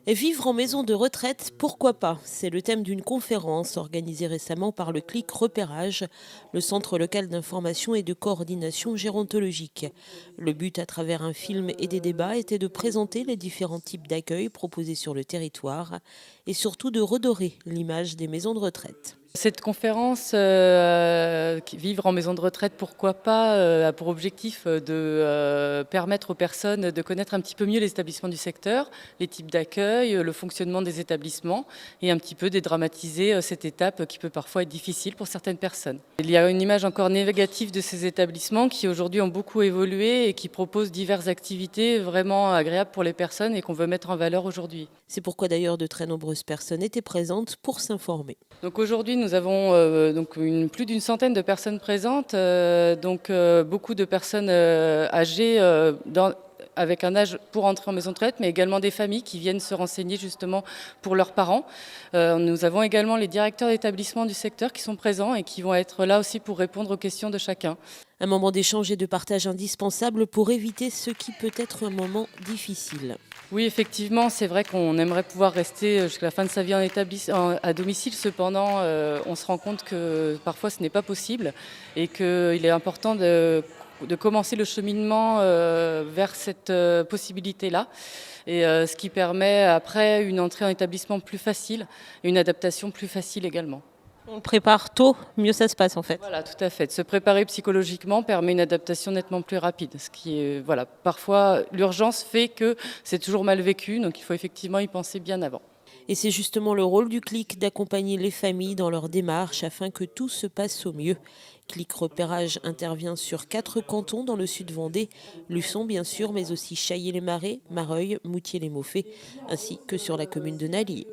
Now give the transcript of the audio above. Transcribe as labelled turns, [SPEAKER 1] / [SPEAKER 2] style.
[SPEAKER 1] Et vivre en maison de retraite, pourquoi pas? C'est le thème d'une conférence organisée récemment par le CLIC Repérage, le centre local d'information et de coordination gérontologique. Le but, à travers un film et des débats, était de présenter les différents types d'accueil proposés sur le territoire et surtout de redorer l'image des maisons de retraite.
[SPEAKER 2] Cette conférence, Vivre en maison de retraite, pourquoi pas, a pour objectif de permettre aux personnes de connaître un petit peu mieux les établissements du secteur, les types d'accueil, le fonctionnement des établissements et un petit peu dédramatiser cette étape qui peut parfois être difficile pour certaines personnes. Il y a une image encore négative de ces établissements qui aujourd'hui ont beaucoup évolué et qui proposent diverses activités vraiment agréables pour les personnes et qu'on veut mettre en valeur aujourd'hui.
[SPEAKER 1] C'est pourquoi d'ailleurs de très nombreuses personnes étaient présentes pour s'informer.
[SPEAKER 2] Donc aujourd'hui, nous avons plus d'une centaine de personnes présentes, beaucoup de personnes âgées avec un âge pour entrer en maison de retraite, mais également des familles qui viennent se renseigner justement pour leurs parents. Nous avons également les directeurs d'établissements du secteur qui sont présents et qui vont être là aussi pour répondre aux questions de chacun.
[SPEAKER 1] Un moment d'échange et de partage indispensable pour éviter ce qui peut être un moment difficile.
[SPEAKER 2] Oui, effectivement, c'est vrai qu'on aimerait pouvoir rester jusqu'à la fin de sa vie à domicile. Cependant, on se rend compte que parfois ce n'est pas possible et qu'il est important de commencer le cheminement vers cette possibilité-là. Et ce qui permet après une entrée en établissement plus facile et une adaptation plus facile également.
[SPEAKER 1] On le prépare tôt, mieux ça se passe en fait.
[SPEAKER 2] Voilà, tout à fait. De se préparer psychologiquement permet une adaptation nettement plus rapide. Ce qui est, voilà, parfois l'urgence fait que c'est toujours mal vécu, donc il faut effectivement y penser bien avant.
[SPEAKER 1] Et c'est justement le rôle du CLIC d'accompagner les familles dans leur démarche afin que tout se passe au mieux. CLIC Repérage intervient sur 4 cantons dans le sud Vendée, Luçon bien sûr, mais aussi Chaillé-les-Marais, Mareuil, Moutier-les-Mauffais, ainsi que sur la commune de Nallier.